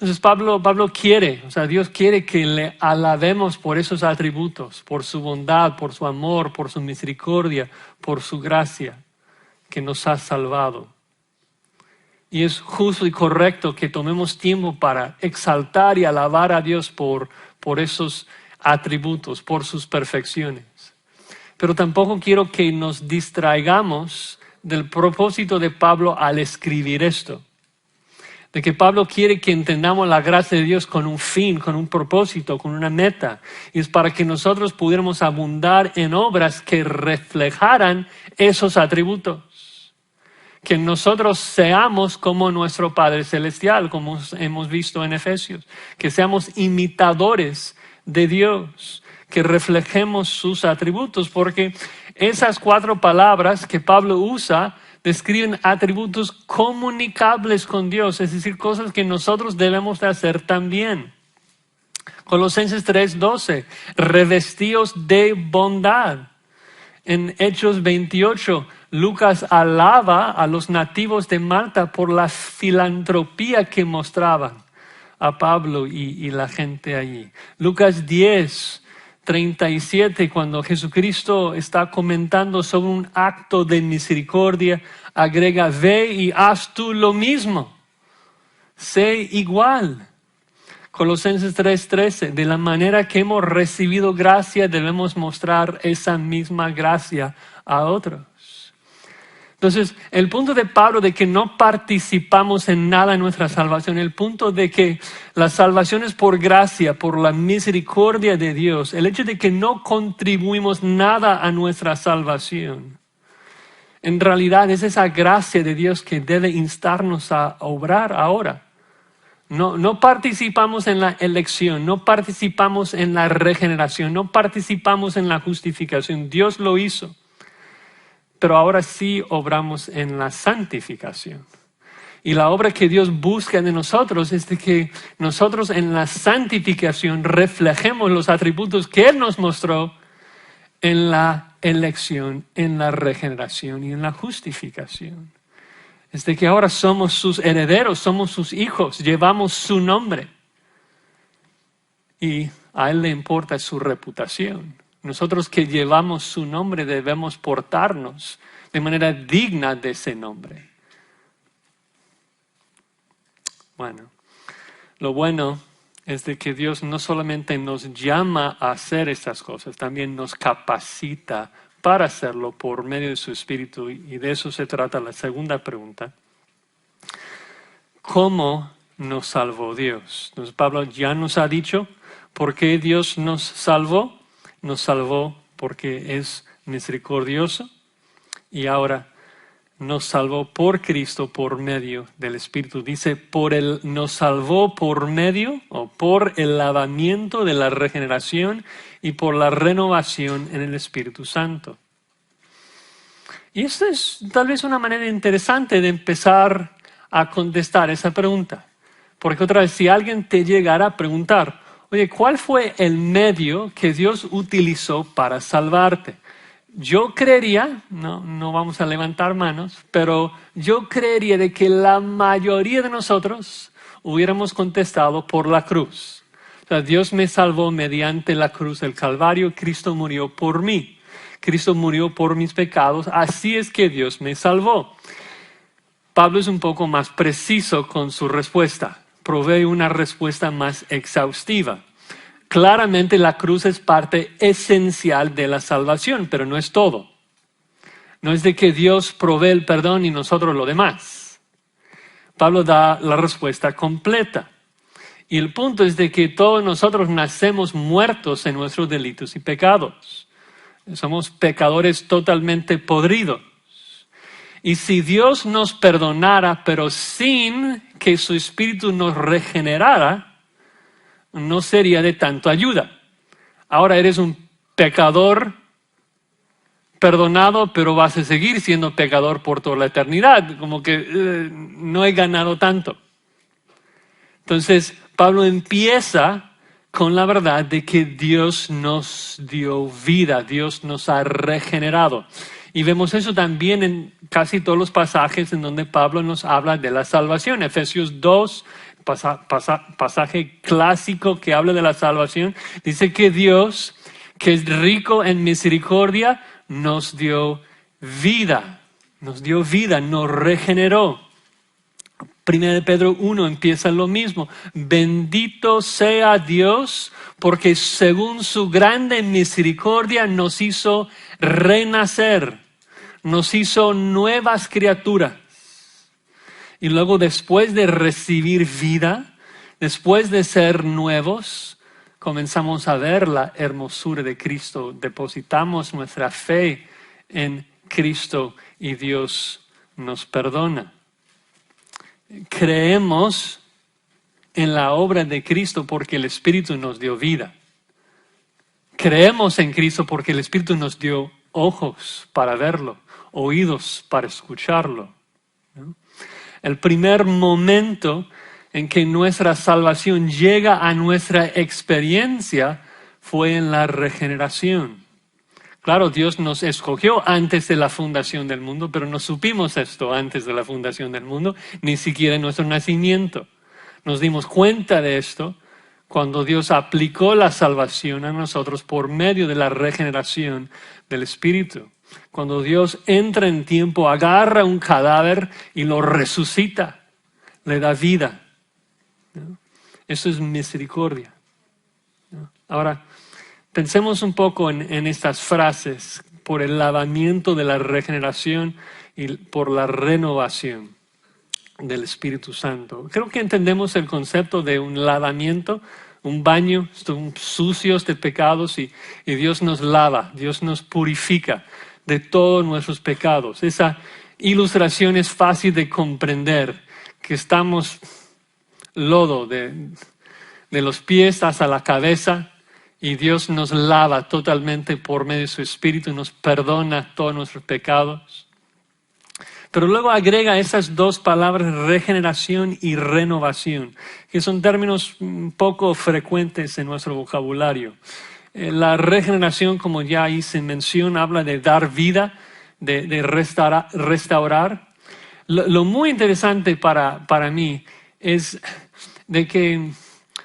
Entonces Pablo quiere, o sea, Dios quiere que le alabemos por esos atributos, por su bondad, por su amor, por su misericordia, por su gracia que nos ha salvado. Y es justo y correcto que tomemos tiempo para exaltar y alabar a Dios por esos atributos, por sus perfecciones. Pero tampoco quiero que nos distraigamos del propósito de Pablo al escribir esto. De que Pablo quiere que entendamos la gracia de Dios con un fin, con un propósito, con una meta. Y es para que nosotros pudiéramos abundar en obras que reflejaran esos atributos. Que nosotros seamos como nuestro Padre Celestial, como hemos visto en Efesios. Que seamos imitadores de Dios. Que reflejemos sus atributos. Porque esas 4 palabras que Pablo usa describen atributos comunicables con Dios. Es decir, cosas que nosotros debemos de hacer también. Colosenses 3:12. Revestíos de bondad. En Hechos 28, Lucas alaba a los nativos de Malta por la filantropía que mostraban a Pablo y la gente allí. Lucas 10:37, cuando Jesucristo está comentando sobre un acto de misericordia, agrega: ve y haz tú lo mismo, sé igual. Colosenses 3:13, de la manera que hemos recibido gracia, debemos mostrar esa misma gracia a otros. Entonces, el punto de Pablo de que no participamos en nada en nuestra salvación, el punto de que la salvación es por gracia, por la misericordia de Dios, el hecho de que no contribuimos nada a nuestra salvación, en realidad es esa gracia de Dios que debe instarnos a obrar ahora. No participamos en la elección, no participamos en la regeneración, no participamos en la justificación. Dios lo hizo. Pero ahora sí obramos en la santificación. Y la obra que Dios busca de nosotros es de que nosotros en la santificación reflejemos los atributos que Él nos mostró en la elección, en la regeneración y en la justificación. Es de que ahora somos sus herederos, somos sus hijos, llevamos su nombre. Y a Él le importa su reputación. Nosotros que llevamos su nombre debemos portarnos de manera digna de ese nombre. Bueno, lo bueno es de que Dios no solamente nos llama a hacer estas cosas, también nos capacita para hacerlo por medio de su Espíritu, y de eso se trata la segunda pregunta. ¿Cómo nos salvó Dios? Entonces Pablo ya nos ha dicho por qué Dios nos salvó. Nos salvó porque es misericordioso, y ahora nos salvó por Cristo por medio del Espíritu. Dice, nos salvó por medio o por el lavamiento de la regeneración y por la renovación en el Espíritu Santo. Y esta es tal vez una manera interesante de empezar a contestar esa pregunta. Porque otra vez, si alguien te llegara a preguntar, oye, ¿cuál fue el medio que Dios utilizó para salvarte? Yo creería, no vamos a levantar manos, pero yo creería de que la mayoría de nosotros hubiéramos contestado por la cruz. O sea, Dios me salvó mediante la cruz del Calvario. Cristo murió por mí. Cristo murió por mis pecados. Así es que Dios me salvó. Pablo es un poco más preciso con su respuesta. Provee una respuesta más exhaustiva. Claramente la cruz es parte esencial de la salvación, pero no es todo. No es de que Dios provee el perdón y nosotros lo demás. Pablo da la respuesta completa. Y el punto es de que todos nosotros nacemos muertos en nuestros delitos y pecados. Somos pecadores totalmente podridos. Y si Dios nos perdonara, pero sin que su Espíritu nos regenerara, no sería de tanto ayuda. Ahora eres un pecador perdonado, pero vas a seguir siendo pecador por toda la eternidad. Como que no he ganado tanto. Entonces, Pablo empieza con la verdad de que Dios nos dio vida, Dios nos ha regenerado. Y vemos eso también en casi todos los pasajes en donde Pablo nos habla de la salvación. Efesios 2, pasaje clásico que habla de la salvación, dice que Dios, que es rico en misericordia, nos dio vida, nos regeneró. 1 Pedro 1 empieza lo mismo. Bendito sea Dios, porque según su grande misericordia nos hizo renacer, nos hizo nuevas criaturas. Y luego, después de recibir vida, después de ser nuevos, comenzamos a ver la hermosura de Cristo. Depositamos nuestra fe en Cristo y Dios nos perdona. Creemos en la obra de Cristo porque el Espíritu nos dio vida. Creemos en Cristo porque el Espíritu nos dio ojos para verlo, oídos para escucharlo, ¿no? El primer momento en que nuestra salvación llega a nuestra experiencia fue en la regeneración. Claro, Dios nos escogió antes de la fundación del mundo, pero no supimos esto antes de la fundación del mundo, ni siquiera en nuestro nacimiento. Nos dimos cuenta de esto cuando Dios aplicó la salvación a nosotros por medio de la regeneración del Espíritu. Cuando Dios entra en tiempo, agarra un cadáver y lo resucita, le da vida, ¿no? Eso es misericordia, ¿no? Ahora, pensemos un poco en estas frases por el lavamiento de la regeneración y por la renovación del Espíritu Santo. Creo que entendemos el concepto de un lavamiento, un baño, estamos sucios de pecados y Dios nos lava, Dios nos purifica de todos nuestros pecados. Esa ilustración es fácil de comprender, que estamos lodo de los pies hasta la cabeza y Dios nos lava totalmente por medio de su Espíritu, nos perdona todos nuestros pecados. Pero luego agrega esas dos palabras, regeneración y renovación, que son términos poco frecuentes en nuestro vocabulario. La regeneración, como ya hice mención, habla de dar vida, de restaurar. Lo muy interesante para mí es de que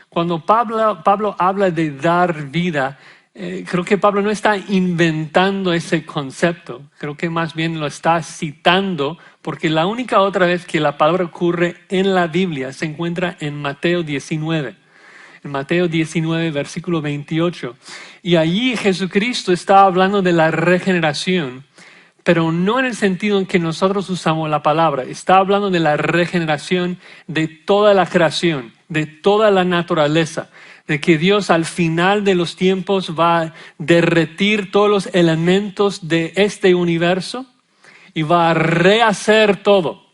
cuando Pablo habla de dar vida, creo que Pablo no está inventando ese concepto, creo que más bien lo está citando, porque la única otra vez que la palabra ocurre en la Biblia se encuentra en Mateo 19. En Mateo 19, versículo 28. Y allí Jesucristo está hablando de la regeneración, pero no en el sentido en que nosotros usamos la palabra. Está hablando de la regeneración de toda la creación, de toda la naturaleza, de que Dios al final de los tiempos va a derretir todos los elementos de este universo y va a rehacer todo.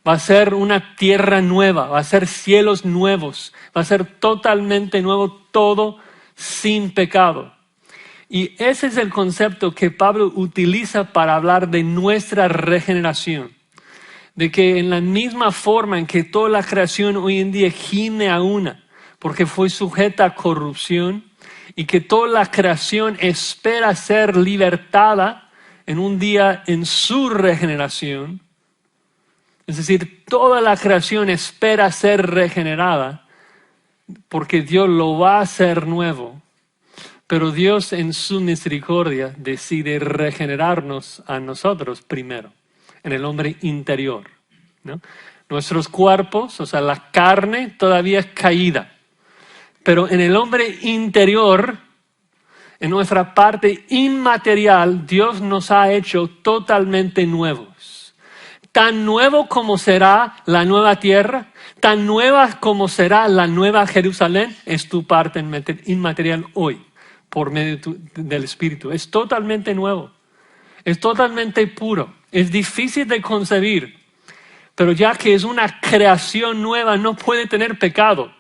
Va a ser una tierra nueva, va a ser cielos nuevos, va a ser totalmente nuevo, todo sin pecado. Y ese es el concepto que Pablo utiliza para hablar de nuestra regeneración. De que en la misma forma en que toda la creación hoy en día gime a una, porque fue sujeta a corrupción, y que toda la creación espera ser libertada en un día en su regeneración. Es decir, toda la creación espera ser regenerada porque Dios lo va a hacer nuevo. Pero Dios en su misericordia decide regenerarnos a nosotros primero, en el hombre interior, ¿no? Nuestros cuerpos, o sea, la carne todavía es caída. Pero en el hombre interior, en nuestra parte inmaterial, Dios nos ha hecho totalmente nuevos. Tan nuevo como será la nueva tierra, tan nueva como será la nueva Jerusalén, es tu parte inmaterial hoy, por medio del Espíritu. Es totalmente nuevo, es totalmente puro, es difícil de concebir, pero ya que es una creación nueva, no puede tener pecado,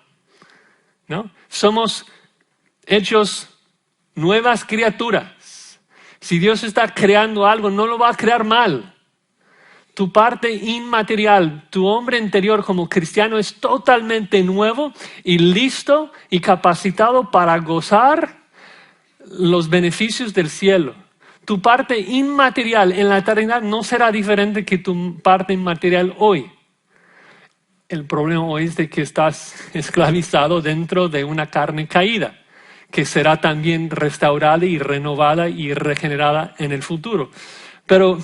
¿no? Somos hechos nuevas criaturas. Si Dios está creando algo, no lo va a crear mal. Tu parte inmaterial, tu hombre interior como cristiano es totalmente nuevo y listo y capacitado para gozar los beneficios del cielo. Tu parte inmaterial en la eternidad no será diferente que tu parte inmaterial hoy. El problema hoy es de que estás esclavizado dentro de una carne caída, que será también restaurada y renovada y regenerada en el futuro. Pero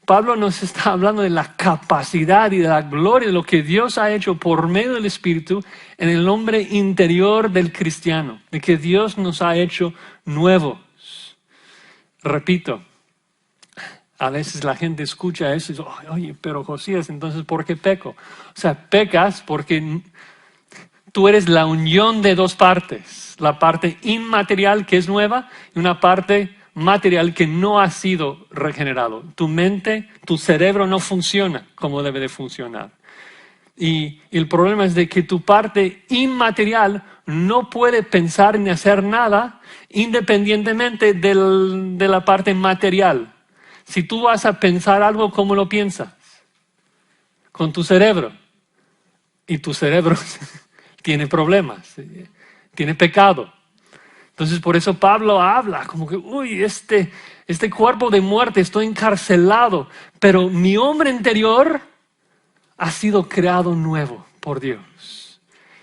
Pablo nos está hablando de la capacidad y de la gloria de lo que Dios ha hecho por medio del Espíritu en el hombre interior del cristiano, de que Dios nos ha hecho nuevos. Repito, a veces la gente escucha eso y dice, oye, pero Josías, entonces ¿por qué peco? O sea, pecas porque tú eres la unión de dos partes, la parte inmaterial que es nueva y una parte material que no ha sido regenerado. Tu mente, tu cerebro no funciona como debe de funcionar. Y el problema es de que tu parte inmaterial no puede pensar ni hacer nada independientemente de la parte material. Si tú vas a pensar algo, ¿cómo lo piensas? Con tu cerebro. Y tu cerebro tiene problemas, tiene pecado. Entonces por eso Pablo habla como que, uy, este cuerpo de muerte, estoy encarcelado, pero mi hombre interior ha sido creado nuevo por Dios.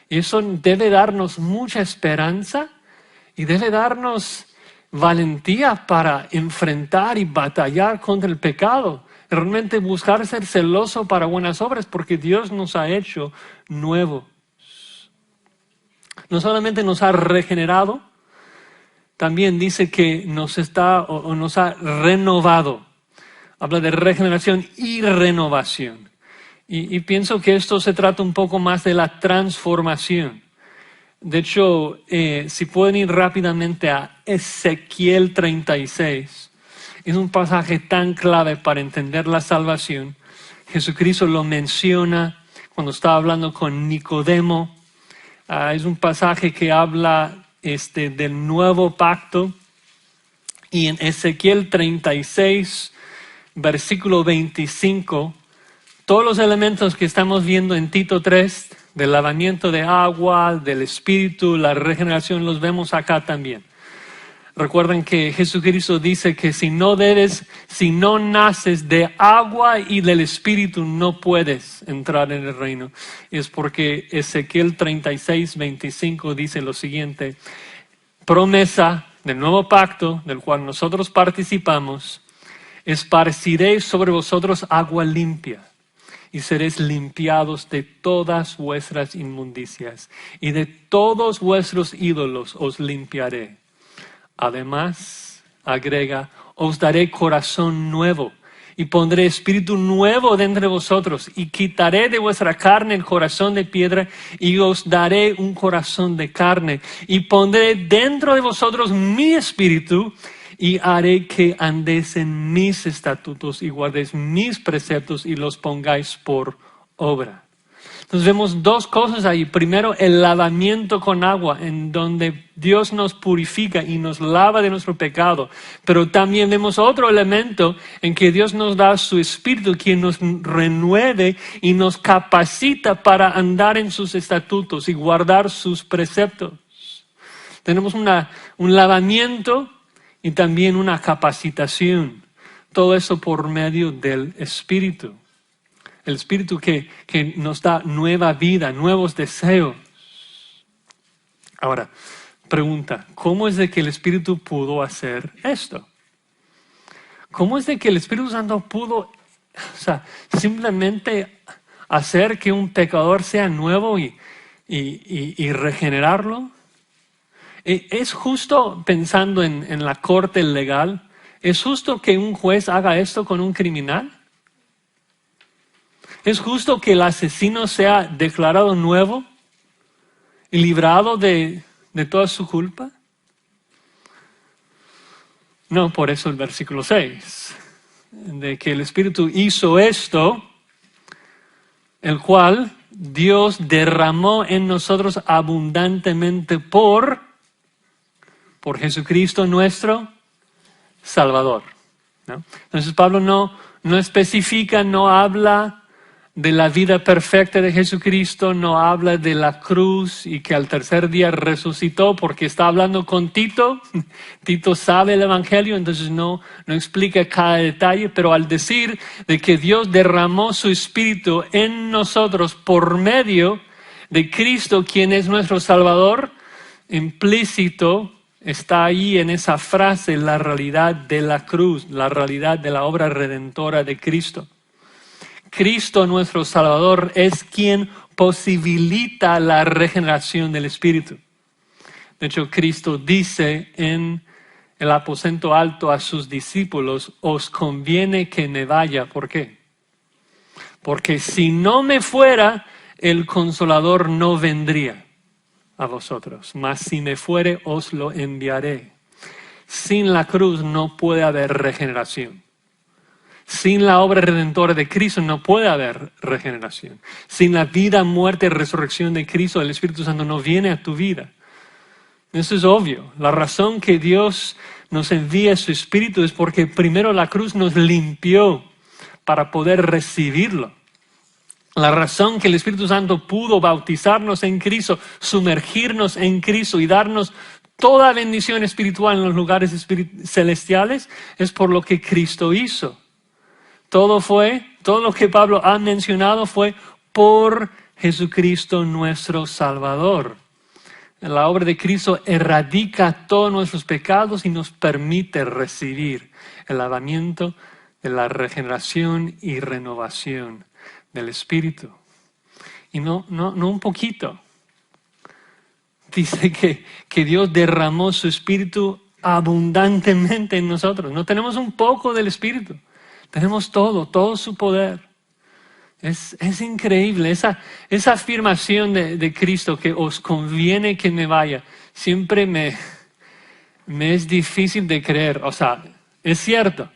Y eso debe darnos mucha esperanza y debe darnos valentía para enfrentar y batallar contra el pecado. Realmente buscar ser celoso para buenas obras porque Dios nos ha hecho nuevos. No solamente nos ha regenerado, también dice que nos ha renovado. Habla de regeneración y renovación. Y pienso que esto se trata un poco más de la transformación. De hecho, si pueden ir rápidamente a Ezequiel 36, es un pasaje tan clave para entender la salvación. Jesucristo lo menciona cuando estaba hablando con Nicodemo. Es un pasaje que habla del nuevo pacto. Y en Ezequiel 36, versículo 25, todos los elementos que estamos viendo en Tito 3, del lavamiento de agua, del espíritu, la regeneración, los vemos acá también. Recuerden que Jesucristo dice que si no naces de agua y del espíritu, no puedes entrar en el reino. Y es porque Ezequiel 36, 25 dice lo siguiente: promesa del nuevo pacto, del cual nosotros participamos, esparciré sobre vosotros agua limpia, y seréis limpiados de todas vuestras inmundicias, y de todos vuestros ídolos os limpiaré. Además, agrega, os daré corazón nuevo, y pondré espíritu nuevo dentro de vosotros, y quitaré de vuestra carne el corazón de piedra, y os daré un corazón de carne, y pondré dentro de vosotros mi espíritu, y haré que andéis en mis estatutos y guardéis mis preceptos y los pongáis por obra. Entonces vemos dos cosas ahí. Primero, el lavamiento con agua, en donde Dios nos purifica y nos lava de nuestro pecado. Pero también vemos otro elemento en que Dios nos da su espíritu, quien nos renueve y nos capacita para andar en sus estatutos y guardar sus preceptos. Tenemos un lavamiento y también una capacitación. Todo eso por medio del Espíritu. El Espíritu que nos da nueva vida, nuevos deseos. Ahora, pregunta, ¿cómo es de que el Espíritu pudo hacer esto? ¿Cómo es de que el Espíritu Santo pudo, simplemente hacer que un pecador sea nuevo y regenerarlo? ¿Es justo, pensando en la corte legal, es justo que un juez haga esto con un criminal? ¿Es justo que el asesino sea declarado nuevo y librado de toda su culpa? No, por eso el versículo 6, de que el Espíritu hizo esto, el cual Dios derramó en nosotros abundantemente por Jesucristo nuestro Salvador, ¿no? Entonces Pablo no especifica, no habla de la vida perfecta de Jesucristo, no habla de la cruz y que al tercer día resucitó, porque está hablando con Tito. Tito sabe el Evangelio, entonces no explica cada detalle, pero al decir de que Dios derramó su Espíritu en nosotros por medio de Cristo, quien es nuestro Salvador, implícito está ahí en esa frase la realidad de la cruz, la realidad de la obra redentora de Cristo. Cristo, nuestro Salvador, es quien posibilita la regeneración del Espíritu. De hecho, Cristo dice en el aposento alto a sus discípulos, os conviene que me vaya. ¿Por qué? Porque si no me fuera, el Consolador no vendría a vosotros. Mas si me fuere, os lo enviaré. Sin la cruz no puede haber regeneración. Sin la obra redentora de Cristo no puede haber regeneración. Sin la vida, muerte y resurrección de Cristo, el Espíritu Santo no viene a tu vida. Eso es obvio. La razón que Dios nos envía su Espíritu es porque primero la cruz nos limpió para poder recibirlo. La razón que el Espíritu Santo pudo bautizarnos en Cristo, sumergirnos en Cristo y darnos toda bendición espiritual en los lugares celestiales es por lo que Cristo hizo. Todo lo que Pablo ha mencionado fue por Jesucristo nuestro Salvador. La obra de Cristo erradica todos nuestros pecados y nos permite recibir el lavamiento de la regeneración y renovación del Espíritu. Y no un poquito. Dice que Dios derramó su Espíritu abundantemente en nosotros. No tenemos un poco del Espíritu. Tenemos todo su poder. Es increíble esa afirmación de Cristo que os conviene que me vaya. Siempre me es difícil de creer. O sea, es cierto.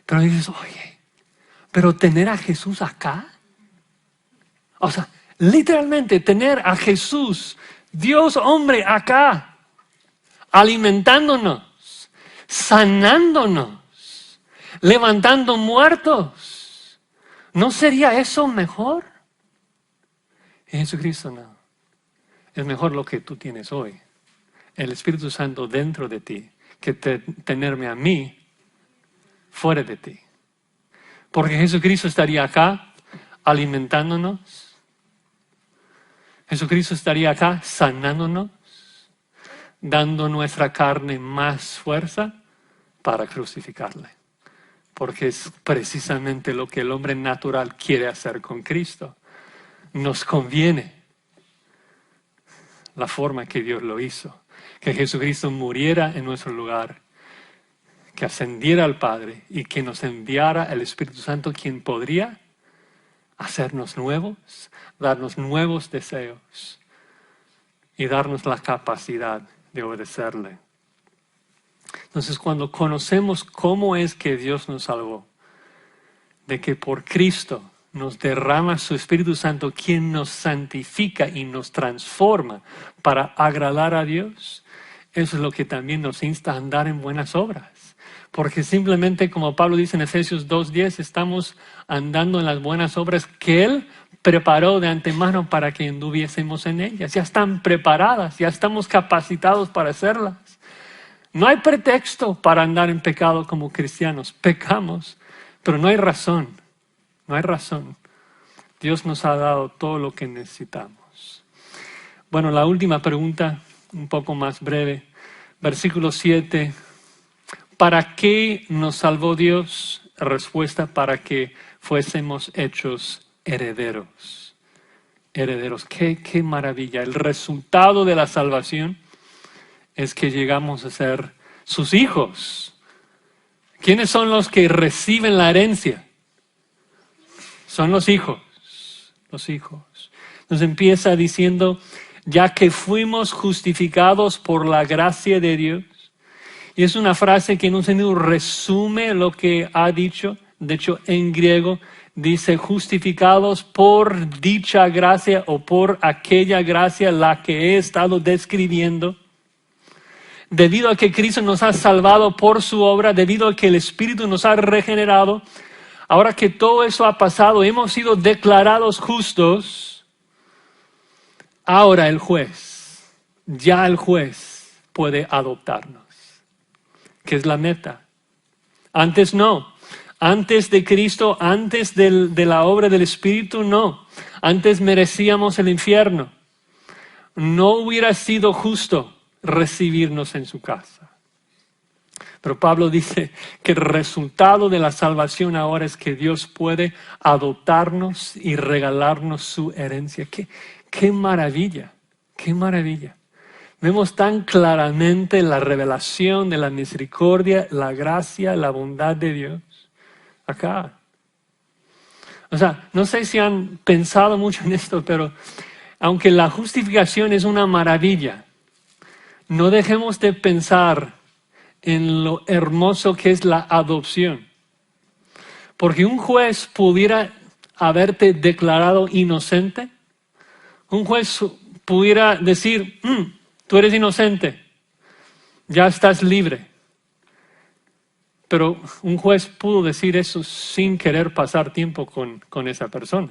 Pero dices, oye, pero tener a Jesús acá. O sea, literalmente tener a Jesús, Dios hombre acá, alimentándonos, sanándonos, levantando muertos. ¿No sería eso mejor? En Jesucristo no. Es mejor lo que tú tienes hoy. El Espíritu Santo dentro de ti, que tenerme a mí fuera de ti. Porque Jesucristo estaría acá alimentándonos. Jesucristo estaría acá sanándonos, dando nuestra carne más fuerza para crucificarle. Porque es precisamente lo que el hombre natural quiere hacer con Cristo. Nos conviene la forma que Dios lo hizo. Que Jesucristo muriera en nuestro lugar, que ascendiera al Padre y que nos enviara el Espíritu Santo, quien podría hacernos nuevos, darnos nuevos deseos y darnos la capacidad de obedecerle. Entonces, cuando conocemos cómo es que Dios nos salvó, de que por Cristo nos derrama su Espíritu Santo, quien nos santifica y nos transforma para agradar a Dios, eso es lo que también nos insta a andar en buenas obras. Porque simplemente, como Pablo dice en Efesios 2:10, estamos andando en las buenas obras que Él preparó de antemano para que anduviésemos en ellas. Ya están preparadas, ya estamos capacitados para hacerlas. No hay pretexto para andar en pecado como cristianos. Pecamos, pero no hay razón. No hay razón. Dios nos ha dado todo lo que necesitamos. Bueno, la última pregunta, un poco más breve. Versículo 7. ¿Para qué nos salvó Dios? Respuesta: para que fuésemos hechos herederos. Herederos. Qué maravilla. El resultado de la salvación es que llegamos a ser sus hijos. ¿Quiénes son los que reciben la herencia? Son los hijos. Los hijos. Nos empieza diciendo, ya que fuimos justificados por la gracia de Dios. Y es una frase que en un sentido resume lo que ha dicho. De hecho, en griego dice justificados por dicha gracia o por aquella gracia la que he estado describiendo. Debido a que Cristo nos ha salvado por su obra, debido a que el Espíritu nos ha regenerado, ahora que todo eso ha pasado, hemos sido declarados justos, ahora el juez puede adoptarnos, que es la meta. Antes no. Antes de Cristo, antes de la obra del Espíritu, no. Antes merecíamos el infierno. No hubiera sido justo recibirnos en su casa. Pero Pablo dice que el resultado de la salvación ahora es que Dios puede adoptarnos y regalarnos su herencia. ¡Qué maravilla! ¡Qué maravilla! Vemos tan claramente la revelación de la misericordia, la gracia, la bondad de Dios acá. O sea, no sé si han pensado mucho en esto, pero aunque la justificación es una maravilla, no dejemos de pensar en lo hermoso que es la adopción. Porque un juez pudiera haberte declarado inocente. Un juez pudiera decir, tú eres inocente, ya estás libre. Pero un juez pudo decir eso sin querer pasar tiempo con esa persona.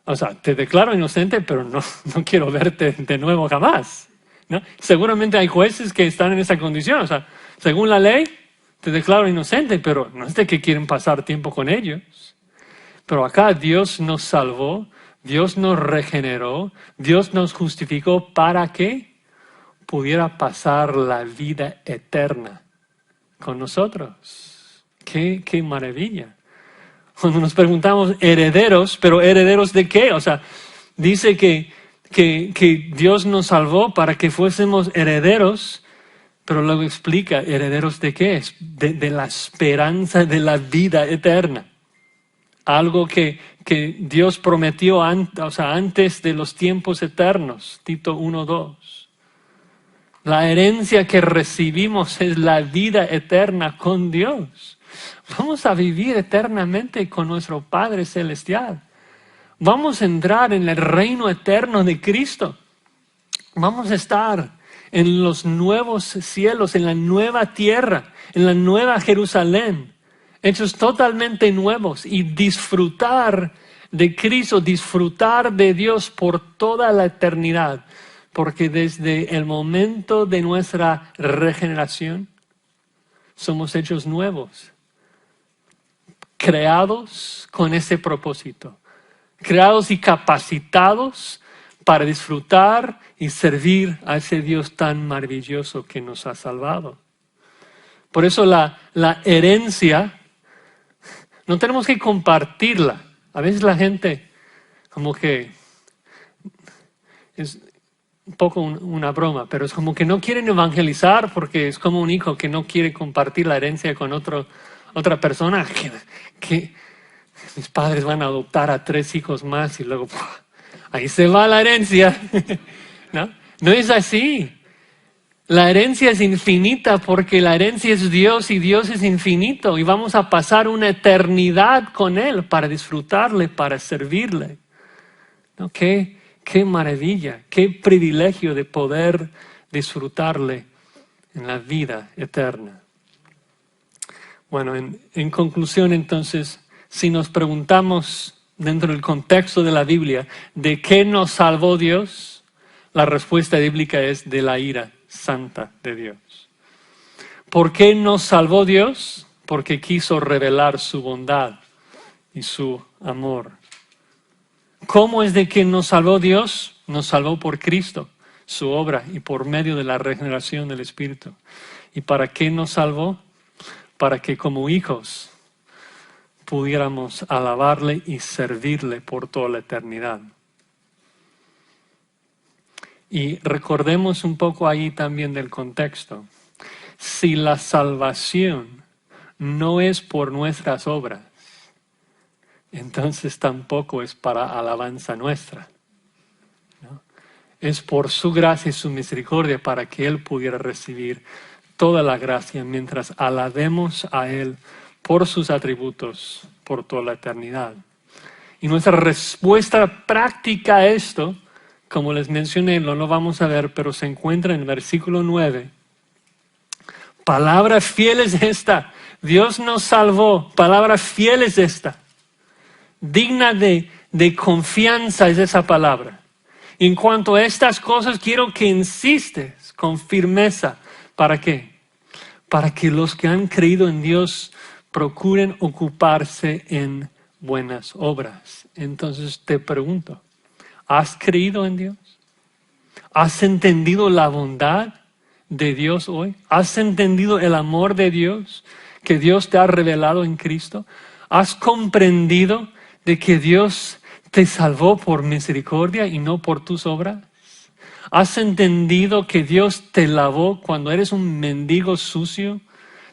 O sea, te declaro inocente, pero no quiero verte de nuevo jamás, ¿no? Seguramente hay jueces que están en esa condición. O sea, según la ley, te declaro inocente, pero no es de que quieren pasar tiempo con ellos. Pero acá Dios nos salvó, Dios nos regeneró, Dios nos justificó para que pudiera pasar la vida eterna con nosotros. ¡Qué maravilla! Cuando nos preguntamos herederos, ¿pero herederos de qué? O sea, dice que Dios nos salvó para que fuésemos herederos, pero luego explica, ¿herederos de qué? De la esperanza de la vida eterna. Algo que Dios prometió antes de los tiempos eternos, Tito 1:2. La herencia que recibimos es la vida eterna con Dios. Vamos a vivir eternamente con nuestro Padre Celestial. Vamos a entrar en el reino eterno de Cristo. Vamos a estar en los nuevos cielos, en la nueva tierra, en la nueva Jerusalén, hechos totalmente nuevos, y disfrutar de Cristo, disfrutar de Dios por toda la eternidad. Porque desde el momento de nuestra regeneración somos hechos nuevos, creados con ese propósito, creados y capacitados para disfrutar y servir a ese Dios tan maravilloso que nos ha salvado. Por eso la herencia no tenemos que compartirla. A veces la gente como que es un poco una broma, pero es como que no quieren evangelizar porque es como un hijo que no quiere compartir la herencia con otra persona. Que mis padres van a adoptar a 3 hijos más y luego ahí se va la herencia. No es así. La herencia es infinita porque la herencia es Dios y Dios es infinito y vamos a pasar una eternidad con Él para disfrutarle, para servirle. ¿No? Qué maravilla, qué privilegio de poder disfrutarle en la vida eterna. Bueno, en conclusión entonces, si nos preguntamos dentro del contexto de la Biblia, ¿de qué nos salvó Dios? La respuesta bíblica es de la ira santa de Dios. ¿Por qué nos salvó Dios? Porque quiso revelar su bondad y su amor. ¿Cómo es de que nos salvó Dios? Nos salvó por Cristo, su obra, y por medio de la regeneración del Espíritu. ¿Y para qué nos salvó? Para que como hijos pudiéramos alabarle y servirle por toda la eternidad. Y recordemos un poco ahí también del contexto. Si la salvación no es por nuestras obras, entonces tampoco es para alabanza nuestra, ¿no? Es por su gracia y su misericordia para que Él pudiera recibir toda la gracia mientras alabemos a Él por sus atributos por toda la eternidad. Y nuestra respuesta práctica a esto, como les mencioné, no lo vamos a ver, pero se encuentra en el versículo 9. Palabra fiel es esta Dios nos salvó. Palabra fiel es esta. Digna de confianza es esa palabra. En cuanto a estas cosas, quiero que insistes con firmeza. ¿Para qué? Para que los que han creído en Dios procuren ocuparse en buenas obras. Entonces te pregunto, ¿has creído en Dios? ¿Has entendido la bondad de Dios hoy? ¿Has entendido el amor de Dios que Dios te ha revelado en Cristo? ¿Has comprendido de que Dios te salvó por misericordia y no por tus obras? ¿Has entendido que Dios te lavó cuando eres un mendigo sucio?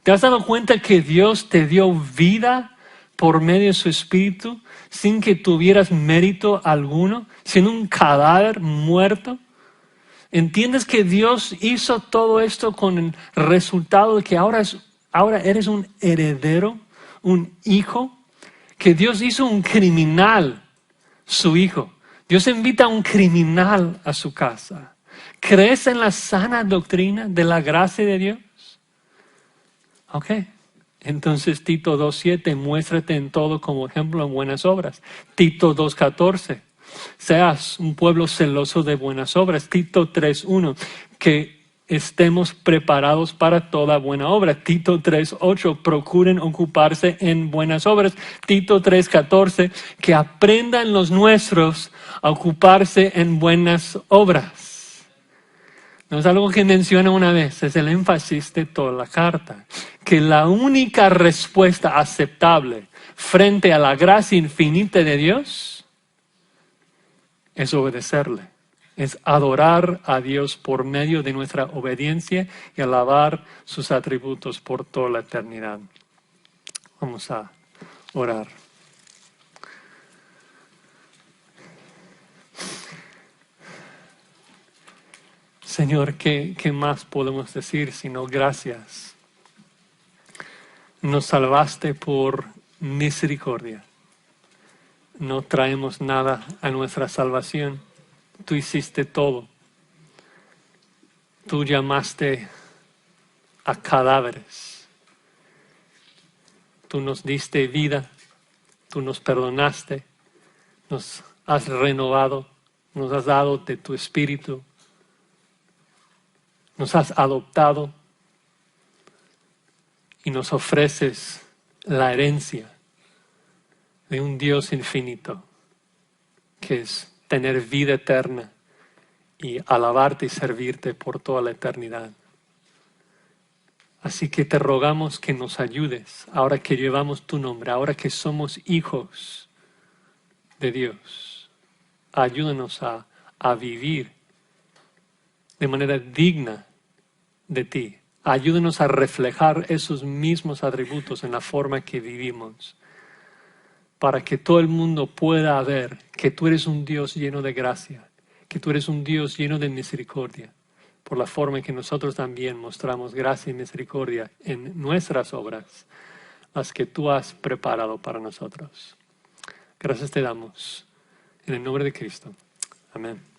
¿Te has dado cuenta que Dios te dio vida por medio de su Espíritu sin que tuvieras mérito alguno, sin un cadáver muerto? ¿Entiendes que Dios hizo todo esto con el resultado de que ahora eres un heredero, un hijo? Que Dios hizo un criminal su hijo. Dios invita a un criminal a su casa. ¿Crees en la sana doctrina de la gracia de Dios? Ok. Entonces Tito 2:7, muéstrate en todo como ejemplo en buenas obras. Tito 2:14, seas un pueblo celoso de buenas obras. Tito 3:1, que estemos preparados para toda buena obra. Tito 3:8, procuren ocuparse en buenas obras. Tito 3:14, que aprendan los nuestros a ocuparse en buenas obras. No es algo que menciona una vez, es el énfasis de toda la carta. Que la única respuesta aceptable frente a la gracia infinita de Dios es obedecerle. Es adorar a Dios por medio de nuestra obediencia y alabar sus atributos por toda la eternidad. Vamos a orar. Señor, ¿qué más podemos decir sino gracias? Nos salvaste por misericordia. No traemos nada a nuestra salvación. Tú hiciste todo. Tú llamaste a cadáveres. Tú nos diste vida. Tú nos perdonaste. Nos has renovado. Nos has dado de tu espíritu. Nos has adoptado y nos ofreces la herencia de un Dios infinito, que es tener vida eterna y alabarte y servirte por toda la eternidad. Así que te rogamos que nos ayudes, ahora que llevamos tu nombre, ahora que somos hijos de Dios. Ayúdanos a vivir de manera digna de ti. Ayúdanos a reflejar esos mismos atributos en la forma que vivimos, para que todo el mundo pueda ver que tú eres un Dios lleno de gracia, que tú eres un Dios lleno de misericordia, por la forma en que nosotros también mostramos gracia y misericordia en nuestras obras, las que tú has preparado para nosotros. Gracias te damos, en el nombre de Cristo. Amén.